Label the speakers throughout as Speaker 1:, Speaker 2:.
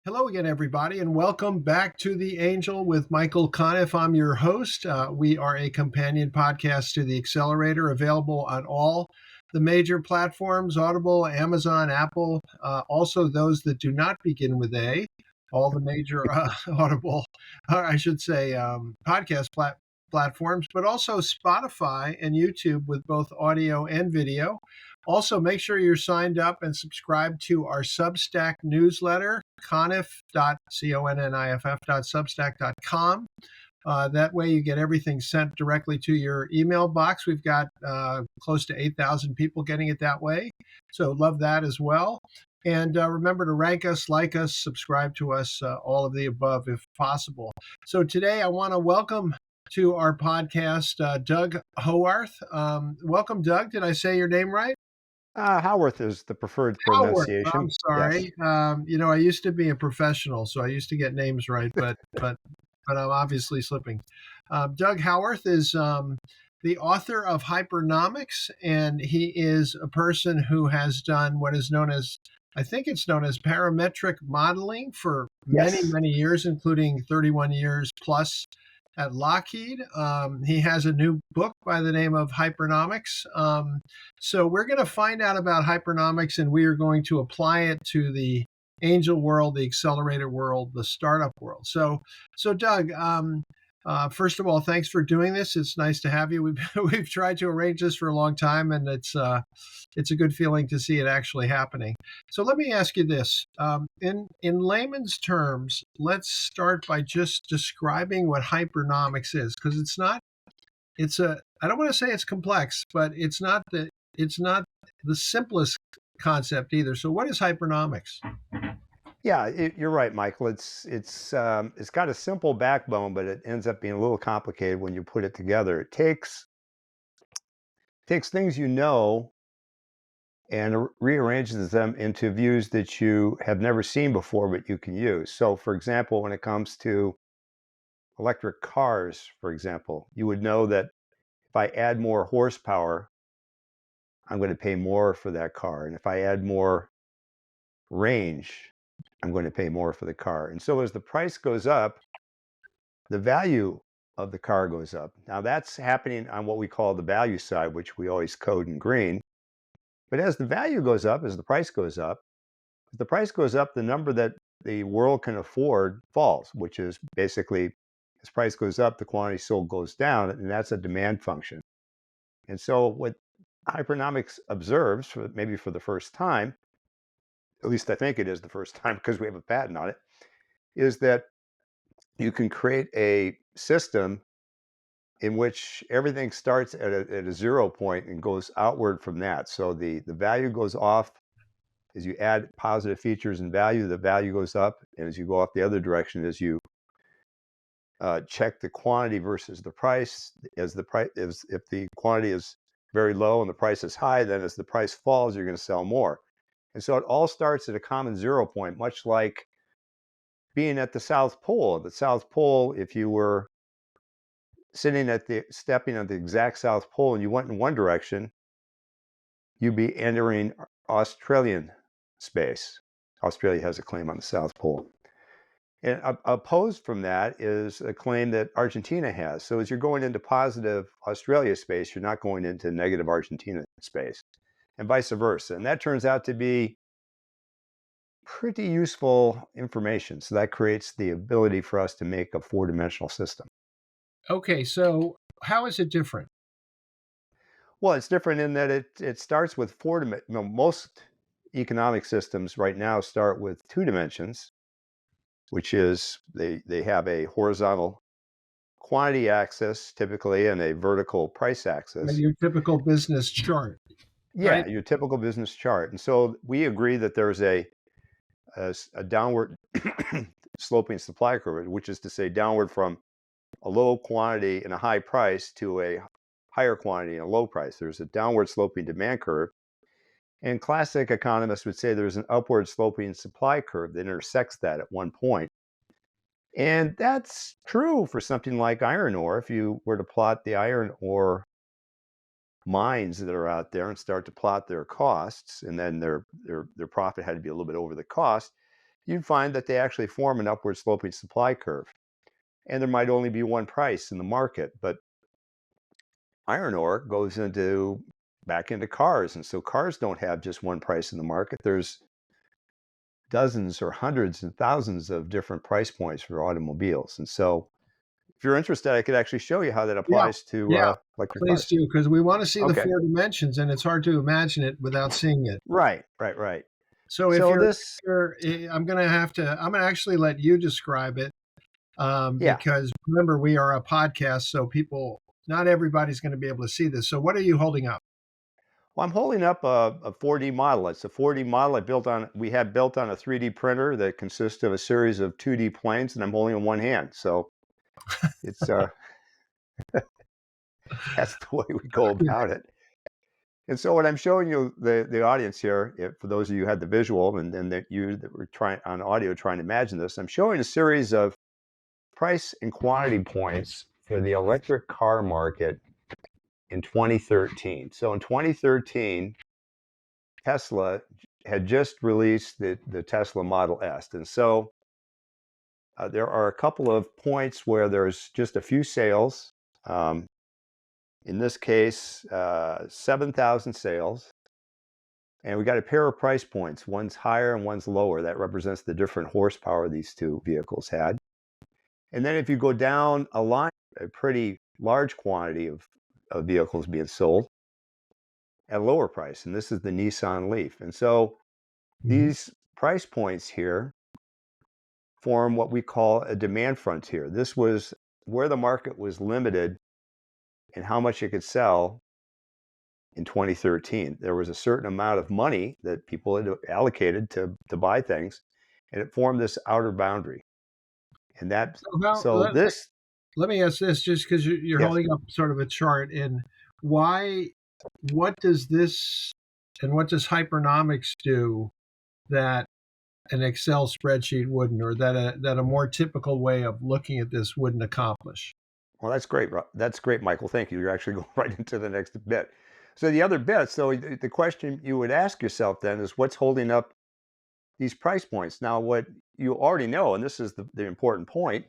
Speaker 1: Hello again, everybody, and welcome back to The Angel with Michael Conniff. I'm your host. We are a companion podcast to The Accelerator, available on all the major platforms: Audible, Amazon, Apple, also those that do not begin with A, all the major Audible, or I should say, podcast platforms, but also Spotify and YouTube with both audio and video. Also, make sure you're signed up and subscribed to our Substack newsletter, conniff.substack.com. That way you get everything sent directly to your email box. We've got close to 8,000 people getting it that way. So love that as well. And remember to rank us, like us, subscribe to us, all of the above if possible. So today I want to welcome to our podcast Doug Howarth. Welcome, Doug. Did I say your name right?
Speaker 2: Howarth is the preferred
Speaker 1: Howard. I'm
Speaker 2: pronunciation. Yes.
Speaker 1: sorry. I used to be a professional, so I used to get names right, but I'm obviously slipping. Doug Howarth is the author of Hypernomics, and he is a person who has done what is known as, I think it's known as parametric modeling for many,
Speaker 2: Yes.
Speaker 1: many years, including 31 years plus at Lockheed. He has a new book by the name of Hypernomics. So we're going to find out about Hypernomics, and we are going to apply it to the angel world, the accelerator world, the startup world. So Doug, first of all, thanks for doing this. It's nice to have you. We've tried to arrange this for a long time, and it's a good feeling to see it actually happening. So let me ask you this: in layman's terms, let's start by just describing what hypernomics is, because it's not. It's a. I don't want to say it's complex, but it's not the simplest concept either. So what is hypernomics?
Speaker 2: Yeah, you're right, Michael. It's got a simple backbone, but it ends up being a little complicated when you put it together. It takes things you know and rearranges them into views that you have never seen before, but you can use. So, for example, when it comes to electric cars, for example, you would know that if I add more horsepower, I'm going to pay more for that car, and if I add more range, I'm going to pay more for the car. And so as the price goes up, the value of the car goes up. Now that's happening on what we call the value side, which we always code in green. But as the value goes up, as the price goes up, if the price goes up, the number that the world can afford falls, which is basically as price goes up, the quantity sold goes down, and that's a demand function. And so what Hypernomics observes, maybe for the first time, at least I think it is the first time because we have a patent on it, is that you can create a system in which everything starts at a 0 point and goes outward from that. So the value goes off as you add positive features and value, the value goes up. And as you go off the other direction, as you check the quantity versus the price, if the quantity is very low and the price is high, then as the price falls, you're going to sell more. And so it all starts at a common 0 point, much like being at the South Pole. At the South Pole, if you were stepping at the exact South Pole and you went in one direction, you'd be entering Australian space. Australia has a claim on the South Pole. And opposed from that is a claim that Argentina has. So as you're going into positive Australia space, you're not going into negative Argentina space, and vice versa. And that turns out to be pretty useful information. So that creates the ability for us to make a four-dimensional system.
Speaker 1: Okay, so how is it different?
Speaker 2: Well, it's different in that it starts with most economic systems right now start with 2 dimensions, which is they have a horizontal quantity axis typically and a vertical price axis.
Speaker 1: Your typical business chart, right?
Speaker 2: Yeah, your typical business chart. And so we agree that there's a downward sloping supply curve, which is to say downward from a low quantity and a high price to a higher quantity and a low price. There's a downward sloping demand curve. And classic economists would say there's an upward sloping supply curve that intersects that at one point. And that's true for something like iron ore. If you were to plot the iron ore mines that are out there and start to plot their costs, and then their profit had to be a little bit over the cost, you'd find that they actually form an upward sloping supply curve. And there might only be one price in the market, but iron ore goes back into cars. And so cars don't have just one price in the market. There's dozens or hundreds and thousands of different price points for automobiles. And so if you're interested, I could actually show you how that
Speaker 1: Yeah,
Speaker 2: applies to
Speaker 1: yeah,
Speaker 2: electric
Speaker 1: please
Speaker 2: cars.
Speaker 1: do, because we want to see the
Speaker 2: Okay.
Speaker 1: 4 dimensions, and it's hard to imagine it without seeing it.
Speaker 2: Right.
Speaker 1: So if
Speaker 2: So
Speaker 1: you're,
Speaker 2: this,
Speaker 1: I'm going to actually let you describe it,
Speaker 2: yeah.
Speaker 1: because remember, we are a podcast, so not everybody's going to be able to see this. So what are you holding up?
Speaker 2: Well, I'm holding up a 4D model. It's a 4D model we had built on a 3D printer that consists of a series of 2D planes, and I'm holding in one hand. So it's that's the way we go about it. And so what I'm showing you, the audience here, for those of you who had the visual and then that were trying on audio trying to imagine this, I'm showing a series of price and quantity points for the electric car market in 2013. So in 2013, Tesla had just released the Tesla Model S. And so there are a couple of points where there's just a few sales. In this case, 7,000 sales. And we got a pair of price points. One's higher and one's lower. That represents the different horsepower these two vehicles had. And then if you go down a line, a pretty large quantity of vehicles being sold at a lower price. And this is the Nissan Leaf. And so these price points here form what we call a demand frontier. This was where the market was limited in how much it could sell in 2013. There was a certain amount of money that people had allocated to buy things, and it formed this outer boundary. And that, so this,
Speaker 1: let me ask this, just because you're
Speaker 2: yes.
Speaker 1: holding up sort of a chart, and what does this and what does Hypernomics do that an Excel spreadsheet wouldn't, or that a more typical way of looking at this wouldn't accomplish?
Speaker 2: Well, that's great. That's great, Michael. Thank you. You're actually going right into the next bit. So the other bit, so the question you would ask yourself then is what's holding up these price points? Now, what you already know, and this is the important point,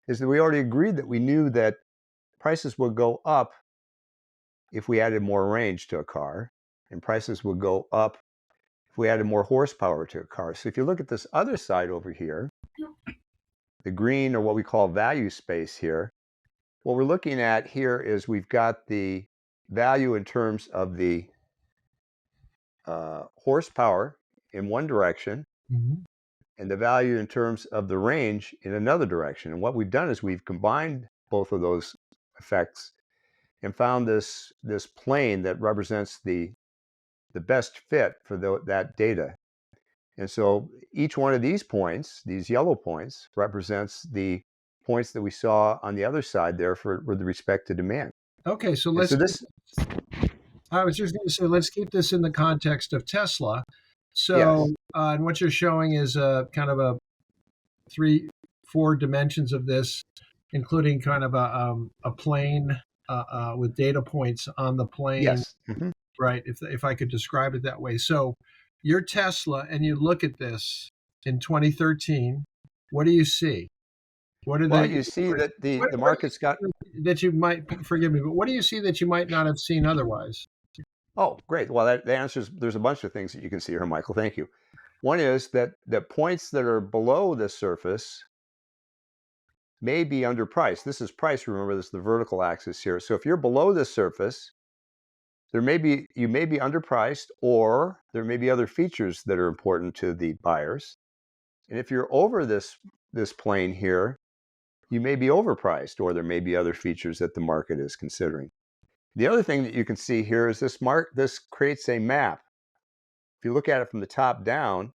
Speaker 2: is that we already agreed that we knew that prices would go up if we added more range to a car, and prices would go up if we added more horsepower to a car. So if you look at this other side over here, the green, or what we call value space here, what we're looking at here is we've got the value in terms of the horsepower in one direction, and the value in terms of the range in another direction. And what we've done is we've combined both of those effects and found this plane that represents the best fit for that data. And so each one of these points, these yellow points, represents the points that we saw on the other side there with respect to demand.
Speaker 1: Okay, so I was just going to say, let's keep this in the context of Tesla. So,
Speaker 2: yes.
Speaker 1: And what you're showing is a kind of a 4 dimensions of this, including kind of a plane with data points on the plane.
Speaker 2: Yes.
Speaker 1: Right. If I could describe it that way. So you're Tesla and you look at this in 2013. What do you see?
Speaker 2: You see that the market's got
Speaker 1: that you might, forgive me, but what do you see that you might not have seen otherwise?
Speaker 2: Oh, great. Well, the answer is there's a bunch of things that you can see here, Michael. Thank you. One is that the points that are below the surface may be underpriced. This is price. Remember, this is the vertical axis here. So if you're below the surface, you may be underpriced, or there may be other features that are important to the buyers. And if you're over this plane here, you may be overpriced, or there may be other features that the market is considering. The other thing that you can see here is this creates a map. If you look at it from the top down,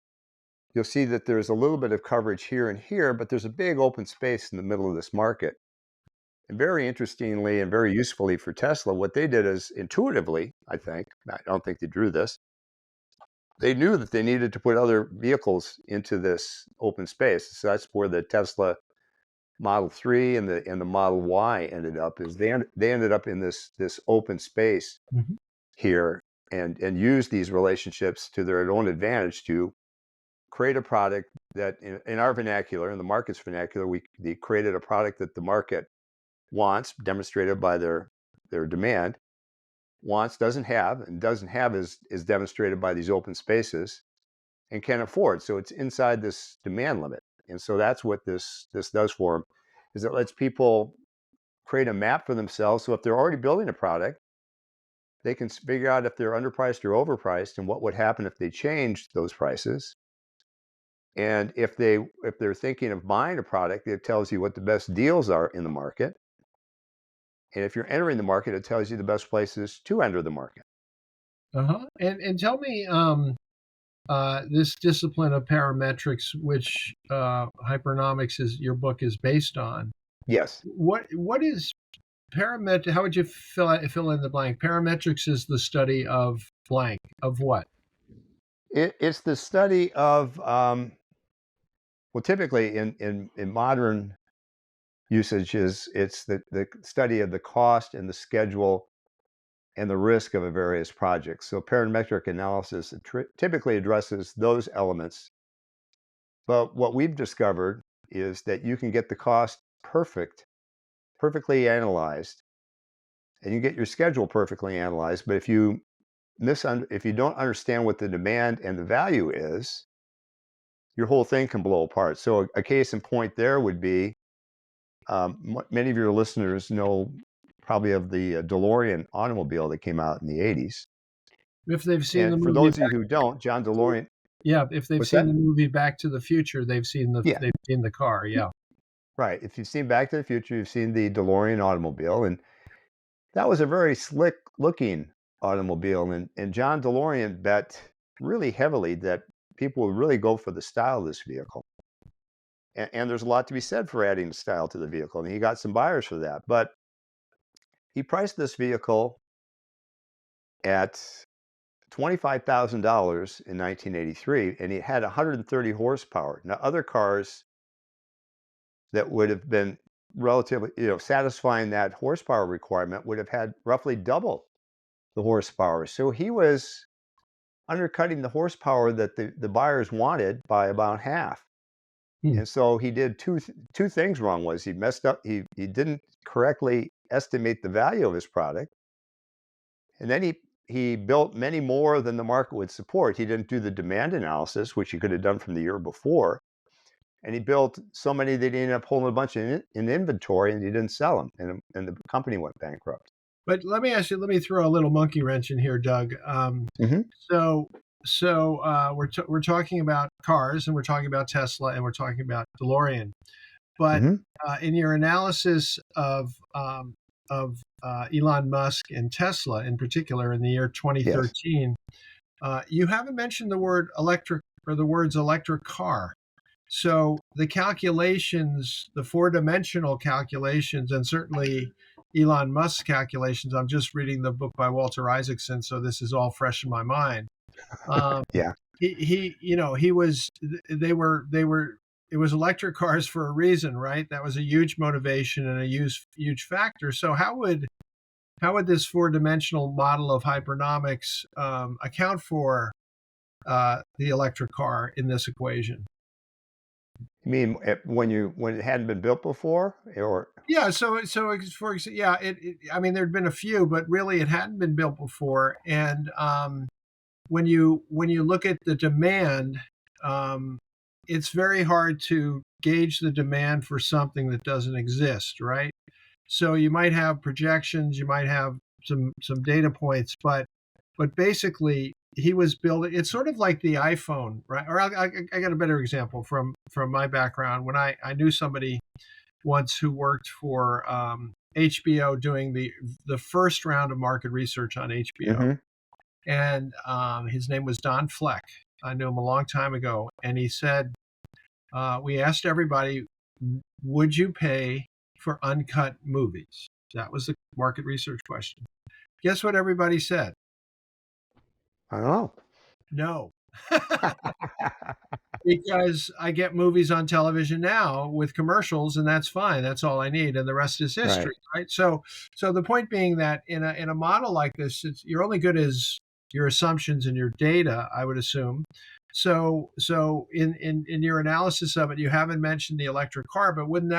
Speaker 2: you'll see that there's a little bit of coverage here and here, but there's a big open space in the middle of this market. And very interestingly and very usefully for Tesla, what they did is intuitively, I don't think they drew this, they knew that they needed to put other vehicles into this open space. So that's where the Tesla Model 3 and the Model Y ended up, is they ended up in this open space here, and use these relationships to their own advantage to create a product that in our vernacular, in the market's vernacular, we created a product that the market wants, demonstrated by their demand, wants, doesn't have, and doesn't have is demonstrated by these open spaces, and can afford. So it's inside this demand limit. And so that's what this does for them, is it lets people create a map for themselves. So if they're already building a product, they can figure out if they're underpriced or overpriced and what would happen if they changed those prices. And if they're thinking of buying a product, it tells you what the best deals are in the market. And if you're entering the market, it tells you the best places to enter the market.
Speaker 1: And tell me, this discipline of parametrics, which Hypernomics is your book is based on.
Speaker 2: Yes.
Speaker 1: What is parametric? How would you fill in the blank? Parametrics is the study of blank of what?
Speaker 2: It's the study of well, typically in modern usages, it's the study of the cost and the schedule and the risk of a various project. So parametric analysis typically addresses those elements. But what we've discovered is that you can get the cost perfectly analyzed, and you get your schedule perfectly analyzed. But if you don't understand what the demand and the value is, your whole thing can blow apart. So a case in point there would be, many of your listeners know probably of the DeLorean automobile that came out in the 80s.
Speaker 1: If they've seen
Speaker 2: And
Speaker 1: the
Speaker 2: for
Speaker 1: movie,
Speaker 2: those of you who don't, John DeLorean.
Speaker 1: yeah, if they've
Speaker 2: What's
Speaker 1: seen
Speaker 2: that?
Speaker 1: the movie Back to the Future, they've seen
Speaker 2: Yeah,
Speaker 1: the car. Yeah.
Speaker 2: right. If you've seen Back to the Future, you've seen the DeLorean automobile, and that was a very slick looking automobile. And John DeLorean bet really heavily that people would really go for the style of this vehicle. And there's a lot to be said for adding style to the vehicle, and he got some buyers for that. But he priced this vehicle at $25,000 in 1983, and it had 130 horsepower. Now, other cars that would have been relatively, satisfying that horsepower requirement would have had roughly double the horsepower. So he was undercutting the horsepower that the buyers wanted by about half.
Speaker 1: Hmm.
Speaker 2: And so he did two things wrong. Was he messed up? He didn't correctly estimate the value of his product, and then he built many more than the market would support. He didn't do the demand analysis, which he could have done from the year before. And he built so many that he ended up holding a bunch in inventory, and he didn't sell them, and the company went bankrupt.
Speaker 1: But let me ask you. Let me throw a little monkey wrench in here, Doug.
Speaker 2: Mm-hmm.
Speaker 1: So we're talking about cars, and we're talking about Tesla, and we're talking about DeLorean. But
Speaker 2: Mm-hmm.
Speaker 1: in your analysis of Elon Musk and Tesla in particular in the year
Speaker 2: Yes.
Speaker 1: 2013, you haven't mentioned the word electric or the words electric car. So the calculations, the four-dimensional calculations, and certainly Elon Musk's calculations, I'm just reading the book by Walter Isaacson, so this is all fresh in my mind. Um,
Speaker 2: Yeah.
Speaker 1: he was, they were, it was electric cars for a reason, right? That was a huge motivation and a huge factor. So how would this four-dimensional model of hypernomics account for the electric car in this equation?
Speaker 2: You mean when it hadn't been built before, or?
Speaker 1: Yeah, so for example, yeah, I mean, there'd been a few, but really, it hadn't been built before. And when you look at the demand, um, it's very hard to gauge the demand for something that doesn't exist, right? So you might have projections, you might have some data points, but basically, he was building. It's sort of like the iPhone, right? Or I got a better example from my background when I knew somebody once who worked for HBO doing the first round of market research on HBO,
Speaker 2: Mm-hmm.
Speaker 1: and his name was Don Fleck. I knew him a long time ago, and he said, we asked everybody, would you pay for uncut movies? That was the market research question. Guess what everybody said?
Speaker 2: I don't know.
Speaker 1: No. Because I get movies on television now with commercials, and that's fine. That's all I need, and the rest is
Speaker 2: Right.
Speaker 1: history, right? So the point being that in a model like this, you're only good as your assumptions and your data, I would assume. So in your analysis of it, you haven't mentioned the electric car, but wouldn't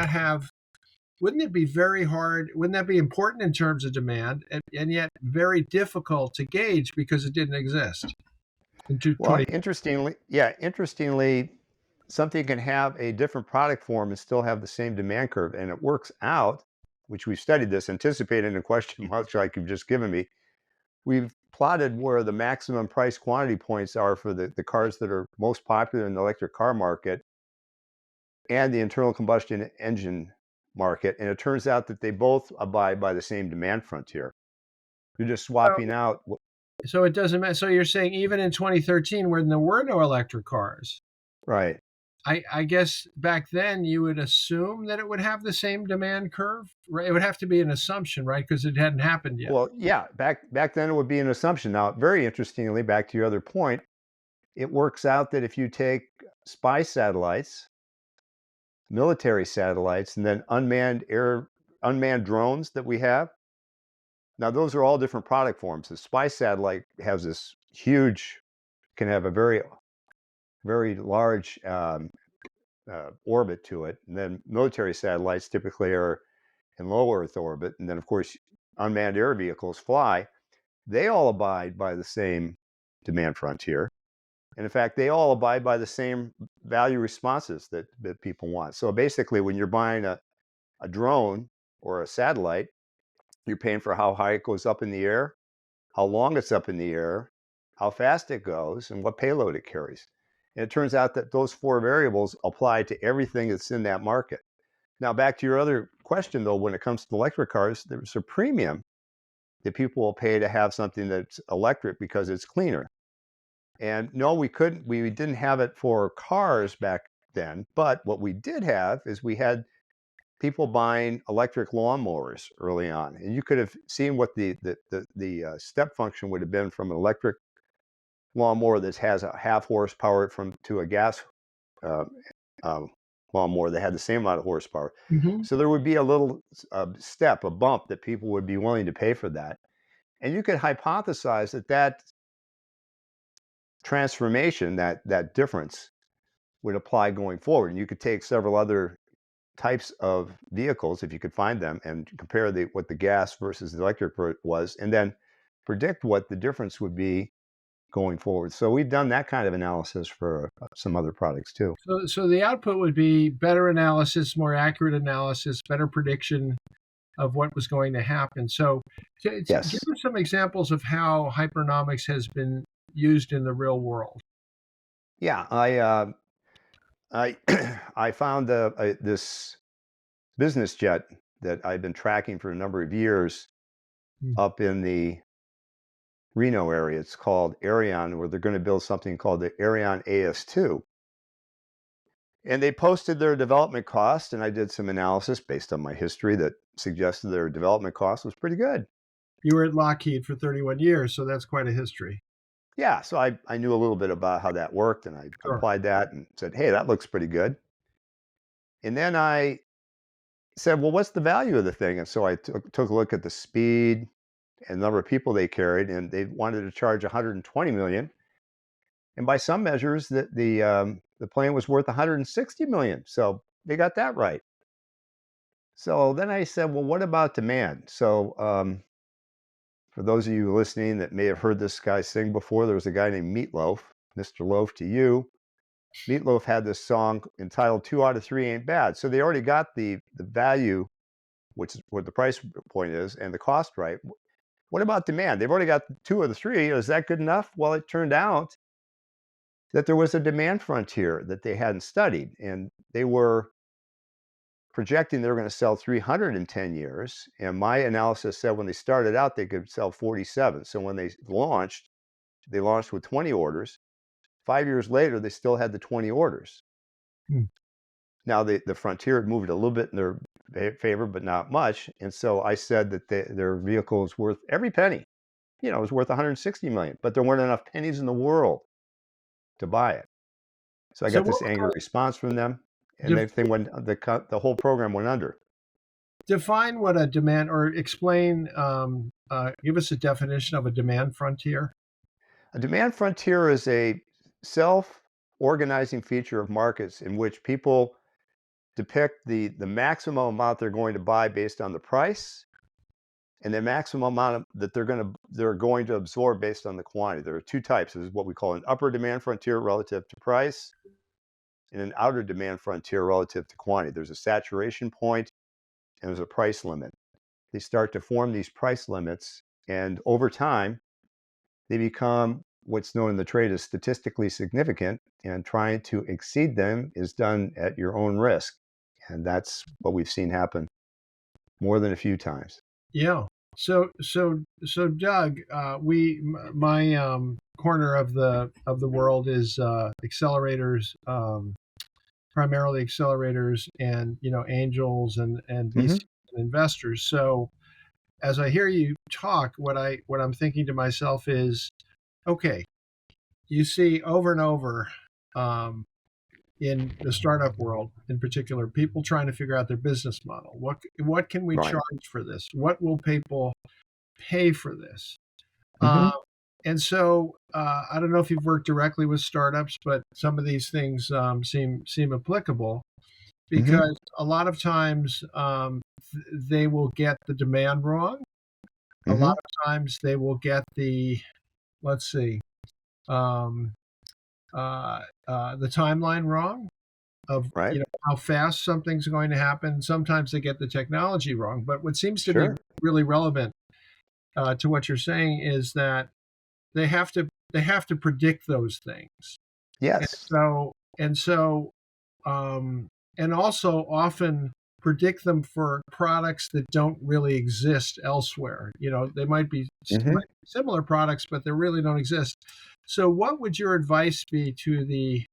Speaker 1: it be very hard? Wouldn't that be important in terms of demand, and yet very difficult to gauge because it didn't exist in
Speaker 2: Well,
Speaker 1: 2020?
Speaker 2: interestingly, something can have a different product form and still have the same demand curve. And it works out, which we've studied this, anticipating a question much like you've just given me. We've plotted where the maximum price quantity points are for the cars that are most popular in the electric car market and the internal combustion engine market. And it turns out that they both abide by the same demand frontier. You're just swapping out.
Speaker 1: So it doesn't matter. So you're saying even in 2013, when there were no electric cars,
Speaker 2: Right.
Speaker 1: I guess back then you would assume that it would have the same demand curve, right? It would have to be an assumption, right? Because it hadn't happened yet.
Speaker 2: Well, yeah, back then it would be an assumption. Now, very interestingly, back to your other point, it works out that if you take spy satellites, military satellites, and then unmanned drones that we have, now those are all different product forms. The spy satellite has this huge, can have a very large orbit to it, and then military satellites typically are in low Earth orbit, and then of course unmanned air vehicles fly. They all abide by the same demand frontier. And in fact, they all abide by the same value responses that people want. So basically, when you're buying a drone or a satellite, you're paying for how high it goes up in the air, how long it's up in the air, how fast it goes, and what payload it carries. And it turns out that those four variables apply to everything that's in that market. Now, back to your other question, though, when it comes to electric cars, there's a premium that people will pay to have something that's electric because it's cleaner. And no, we didn't have it for cars back then, but what we did have is we had people buying electric lawnmowers early on. And you could have seen what the step function would have been from an electric lawnmower that has a half horsepower to a gas uh, lawnmower that had the same amount of horsepower.
Speaker 1: Mm-hmm.
Speaker 2: So there would be a little step, a bump that people would be willing to pay for that. And you could hypothesize that transformation, that difference, would apply going forward. And you could take several other types of vehicles, if you could find them, and compare what the gas versus the electric was, and then predict what the difference would be going forward. So we've done that kind of analysis for some other products too.
Speaker 1: So the output would be better analysis, more accurate analysis, better prediction of what was going to happen. So give
Speaker 2: Yes.
Speaker 1: us some examples of how hypernomics has been used in the real world.
Speaker 2: Yeah, I I found this business jet that I've been tracking for a number of years
Speaker 1: Hmm.
Speaker 2: up in the Reno area. It's called Arion, where they're going to build something called the Arion AS2. And they posted their development cost, and I did some analysis based on my history that suggested their development cost was pretty good.
Speaker 1: You were at Lockheed for 31 years, so that's quite a history.
Speaker 2: Yeah, so I knew a little bit about how that worked, and I
Speaker 1: Sure.
Speaker 2: applied that and said, hey, that looks pretty good. And then I said, well, what's the value of the thing? And so I took a look at the speed and the number of people they carried, and they wanted to charge 120 million. And by some measures, the plane was worth 160 million. So they got that right. So then I said, well, what about demand? So for those of you listening that may have heard this guy sing before, there was a guy named Meatloaf, Mr. Loaf to You. Meatloaf had this song entitled 2 out of 3 Ain't Bad. So they already got the value, which is what the price point is, and the cost right. What about demand? They've already got 2 of the 3. Is that good enough? Well, it turned out that there was a demand frontier that they hadn't studied, and they were projecting they were going to sell 300 in 10 years. And my analysis said when they started out, they could sell 47. So when they launched with 20 orders. 5 years later, they still had the 20 orders.
Speaker 1: Hmm.
Speaker 2: Now, the frontier had moved a little bit in their favor, but not much. And so I said that their vehicle is worth every penny. It was worth 160 million, but there weren't enough pennies in the world to buy it. So I
Speaker 1: So
Speaker 2: got this angry response from them, and the whole program went under.
Speaker 1: define what a demand, or explain, give us a definition of a demand frontier.
Speaker 2: A demand frontier is a self organizing feature of markets in which people depict the maximum amount they're going to buy based on the price and the maximum amount that they're going to absorb based on the quantity. There are two types. There's what we call an upper demand frontier relative to price and an outer demand frontier relative to quantity. There's a saturation point and there's a price limit. They start to form these price limits, and over time, they become what's known in the trade as statistically significant, and trying to exceed them is done at your own risk. And that's what we've seen happen more than a few times.
Speaker 1: Yeah. So Doug, my corner of the world is accelerators, primarily accelerators, and angels and
Speaker 2: Hmm.
Speaker 1: VC investors. So as I hear you talk, what I'm thinking to myself is, okay, you see over and over, in the startup world, in particular, people trying to figure out their business model. What can we
Speaker 2: Right.
Speaker 1: charge for this? What will people pay for this?
Speaker 2: Hmm.
Speaker 1: Um, and so I don't know if you've worked directly with startups, but some of these things seem applicable
Speaker 2: Hmm.
Speaker 1: because a lot of times they will get the demand wrong. A lot
Speaker 2: Hmm.
Speaker 1: of times they will get let's see, um, the timeline wrong of
Speaker 2: Right.
Speaker 1: how fast something's going to happen. Sometimes they get the technology wrong. But what seems to be
Speaker 2: Sure.
Speaker 1: really relevant to what you're saying is that they have to predict those things, and
Speaker 2: Yes.
Speaker 1: so and so um, and also often predict them for products that don't really exist elsewhere. They
Speaker 2: Hmm.
Speaker 1: might be similar products, but they really don't exist. So, what would your advice be to the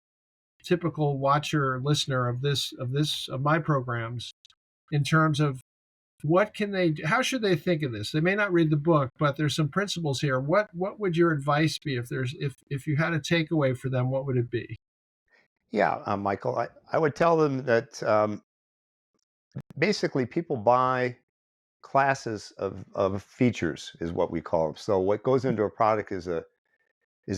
Speaker 1: typical watcher listener of my programs in terms of what can they do? How should they think of this? They may not read the book, but there's some principles here. What would your advice be if you had a takeaway for them? What would it be?
Speaker 2: Yeah, Michael, I would tell them that basically people buy classes of features is what we call them. So what goes into a product is a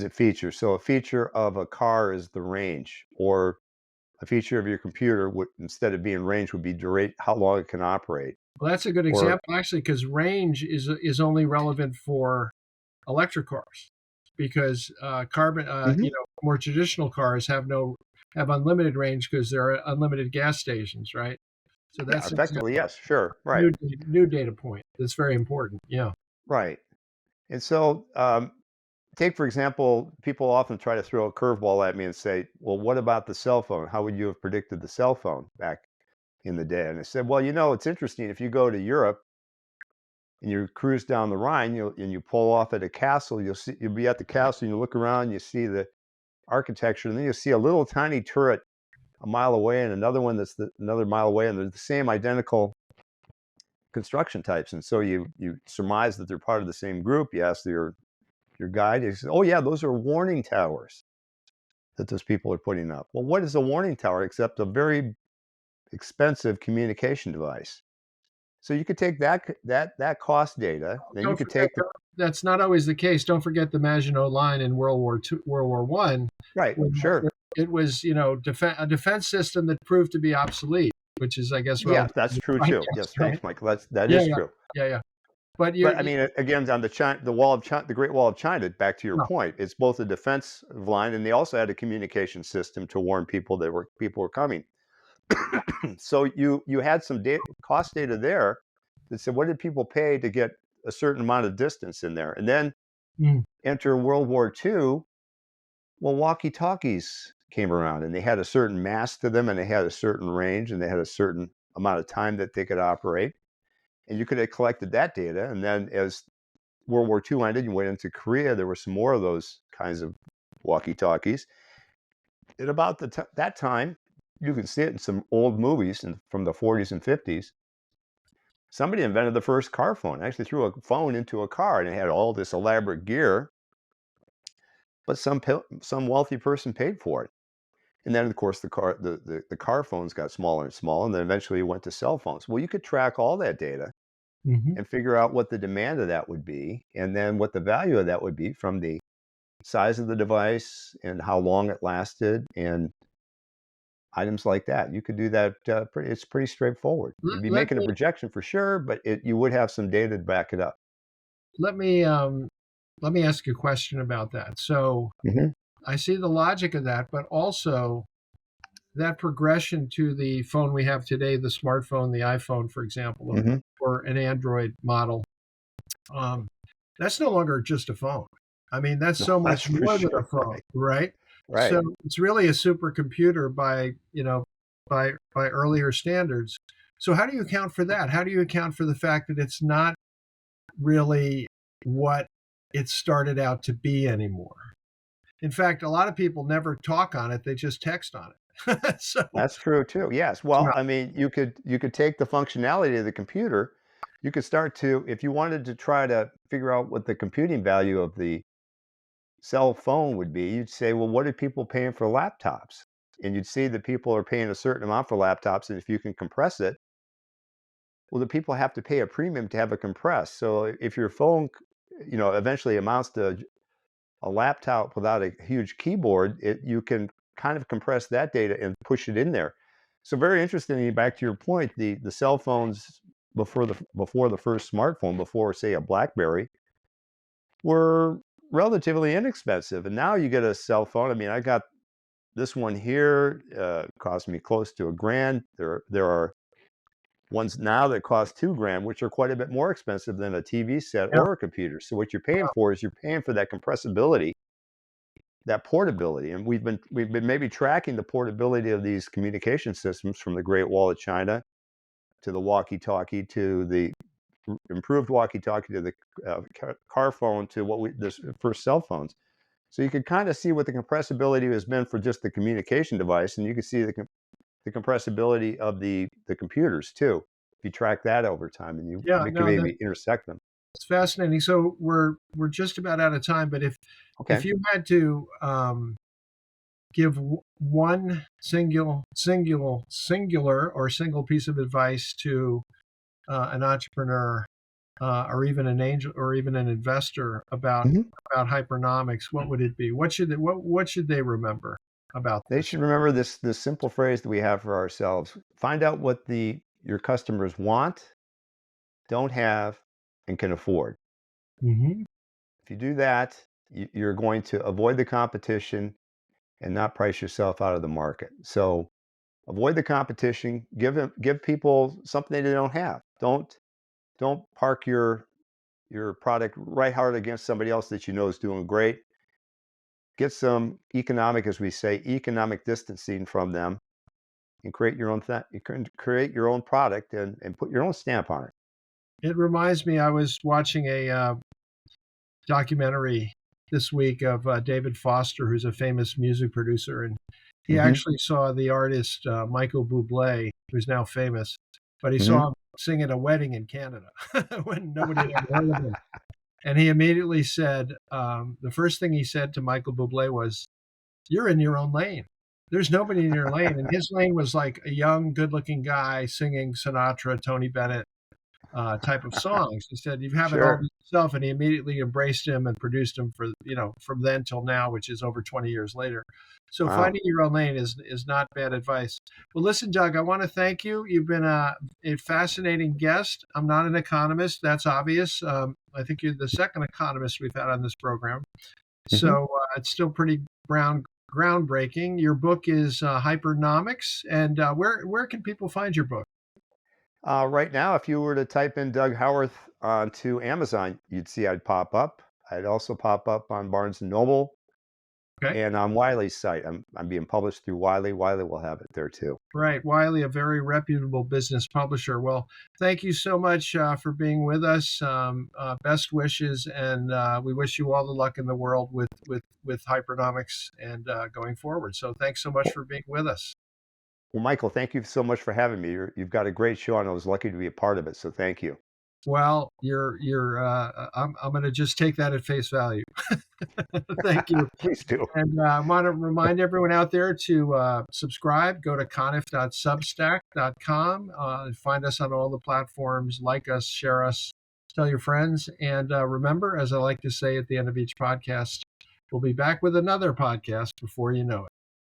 Speaker 2: feature. So a feature of a car is the range, or a feature of your computer would, instead of being range, would be durate, how long it can operate.
Speaker 1: Well, that's a good
Speaker 2: Or
Speaker 1: example, actually, because range is only relevant for electric cars, because carbon,
Speaker 2: Mhm.
Speaker 1: more traditional cars have unlimited range because there are unlimited gas stations, right? So
Speaker 2: Yeah,
Speaker 1: that's
Speaker 2: effectively, yes, sure, right,
Speaker 1: new data point. That's very important. Yeah.
Speaker 2: right. And so, take for example, people often try to throw a curveball at me and say, "Well, what about the cell phone? How would you have predicted the cell phone back in the day?" And I said, "Well, it's interesting. If you go to Europe and you cruise down the Rhine, and you pull off at a castle, you'll be at the castle, and you look around, you see the architecture, and then you see a little tiny turret a mile away, and another one that's another mile away, and they're the same identical construction types. And so you surmise that they're part of the same group. You ask your guide, he says, "Oh yeah, those are warning towers that those people are putting up." Well, what is a warning tower except a very expensive communication device? So you could take that cost data, then you
Speaker 1: Don't
Speaker 2: could
Speaker 1: forget
Speaker 2: take the
Speaker 1: that's not always the case. Don't forget the Maginot Line in World War One,
Speaker 2: right,
Speaker 1: when
Speaker 2: sure,
Speaker 1: it was a defense system that proved to be obsolete, which is, I guess,
Speaker 2: yeah,
Speaker 1: relevant to
Speaker 2: that's
Speaker 1: the
Speaker 2: true too.
Speaker 1: podcast,
Speaker 2: Yes,
Speaker 1: right?
Speaker 2: thanks, Michael. That
Speaker 1: Yeah,
Speaker 2: is
Speaker 1: yeah,
Speaker 2: true.
Speaker 1: yeah, yeah. But
Speaker 2: But I mean, again, on the Wall of China, the Great Wall of China. Back to your
Speaker 1: no,
Speaker 2: point, it's both a defense line, and they also had a communication system to warn people people were coming. So you had some cost data there that said what did people pay to get a certain amount of distance in there, and then
Speaker 1: mm,
Speaker 2: enter World War II. Well, walkie talkies came around, and they had a certain mass to them, and they had a certain range, and they had a certain amount of time that they could operate, and you could have collected that data, and then as World War II ended, you went into Korea. There were some more of those kinds of walkie talkies. At about that time, you can see it in some old movies from the 40s and 50s. Somebody invented the first car phone. Actually, threw a phone into a car, and it had all this elaborate gear. But some wealthy person paid for it. And then, of course, the car phones got smaller and smaller, and then eventually went to cell phones. Well, you could track all that data
Speaker 1: mhm.
Speaker 2: and figure out what the demand of that would be, and then what the value of that would be from the size of the device and how long it lasted and items like that. You could do that. It's pretty straightforward.
Speaker 1: Let,
Speaker 2: You'd be
Speaker 1: let
Speaker 2: making a
Speaker 1: me
Speaker 2: projection for sure, but you would have some data to back it up.
Speaker 1: let me ask you a question about that. So
Speaker 2: Hmm.
Speaker 1: I see the logic of that, but also that progression to the phone we have today, the smartphone, the iPhone, for example,
Speaker 2: Hmm.
Speaker 1: or an Android model, um, that's no longer just a phone. I mean, that's
Speaker 2: No,
Speaker 1: so
Speaker 2: that's
Speaker 1: much
Speaker 2: for
Speaker 1: more than a
Speaker 2: sure.
Speaker 1: phone,
Speaker 2: Right.
Speaker 1: right?
Speaker 2: Right.
Speaker 1: So it's really a supercomputer by earlier standards. So how do you account for that? How do you account for the fact that it's not really what it started out to be anymore? In fact, a lot of people never talk on it; they just text on it. So
Speaker 2: That's true too. Yes. Well, I mean, you could take the functionality of the computer. You could start to, if you wanted to try to figure out what the computing value of the cell phone would be, you'd say, well, what are people paying for laptops? And you'd see that people are paying a certain amount for laptops, and if you can compress it, well, the people have to pay a premium to have it compressed. So if your phone, eventually amounts to a laptop without a huge keyboard, you can kind of compress that data and push it in there. So very interestingly, back to your point, the cell phones before the first smartphone, before say a BlackBerry, were relatively inexpensive, and now you get a cell phone. I mean, I got this one here, cost me close to $1,000. There are ones now that cost $2,000, which are quite a bit more expensive than a TV set
Speaker 1: yeah,
Speaker 2: or a computer. So what you're paying for is you're paying for that compressibility, that portability. And we've been maybe tracking the portability of these communication systems from the Great Wall of China to the walkie-talkie to the improved walkie-talkie to the car phone to this first cell phones. So you could kind of see what the compressibility has been for just the communication device, and you can see the compressibility of the computers too. If you track that over time, and
Speaker 1: yeah,
Speaker 2: you can
Speaker 1: no,
Speaker 2: maybe intersect them.
Speaker 1: that's fascinating. So we're just about out of time, but if
Speaker 2: Okay.
Speaker 1: you had to give one singular or single piece of advice to an entrepreneur or even an angel or even an investor
Speaker 2: Hmm.
Speaker 1: about hypernomics, what would it be? What should they remember about
Speaker 2: They
Speaker 1: this?
Speaker 2: should remember this simple phrase that we have for ourselves: find out what your customers want, don't have, and can afford.
Speaker 1: Hmm.
Speaker 2: If you do that, you're going to avoid the competition and not price yourself out of the market. So avoid the competition. Give people something they don't have. Don't park your product right hard against somebody else that you know is doing great. Get some economic, as we say, economic distancing from them, and create your own you can create your own product and put your own stamp on it.
Speaker 1: It reminds me, I was watching a documentary this week of David Foster, who's a famous music producer, and he
Speaker 2: Hmm.
Speaker 1: actually saw the artist Michael Bublé, who's now famous, but he
Speaker 2: Hmm.
Speaker 1: saw him sing at a wedding in Canada when nobody had ever heard of him. And he immediately said, the first thing he said to Michael Bublé was, "You're in your own lane. There's nobody in your lane." And his lane was like a young, good-looking guy singing Sinatra, Tony Bennett, type of songs. He said, "You have it all to
Speaker 2: Sure.
Speaker 1: yourself," and he immediately embraced him and produced him for from then till now, which is over 20 years later. So
Speaker 2: Wow.
Speaker 1: finding your own lane is not bad advice. Well, listen, Doug, I want to thank you. You've been a fascinating guest. I'm not an economist. That's obvious. I think you're the second economist we've had on this program.
Speaker 2: Hmm.
Speaker 1: So it's still pretty groundbreaking. Your book is Hypernomics, and where can people find your book?
Speaker 2: Right now, if you were to type in Doug Howarth onto Amazon, you'd see I'd pop up. I'd also pop up on Barnes and Noble
Speaker 1: Okay.
Speaker 2: and on Wiley's site. I'm being published through Wiley. Wiley will have it there too.
Speaker 1: Right, Wiley, a very reputable business publisher. Well, thank you so much for being with us. Best wishes, and we wish you all the luck in the world with hypernomics and going forward. So, thanks so much
Speaker 2: Well,
Speaker 1: for being with us.
Speaker 2: well, Michael, thank you so much for having me. You've got a great show, and I was lucky to be a part of it. So thank you.
Speaker 1: Well, you're I'm going to just take that at face value. Thank you.
Speaker 2: Please do.
Speaker 1: And I want to remind everyone out there to subscribe. Go to conif.substack.com. Find us on all the platforms. Like us, share us, tell your friends. And remember, as I like to say at the end of each podcast, We'll be back with another podcast before you know it.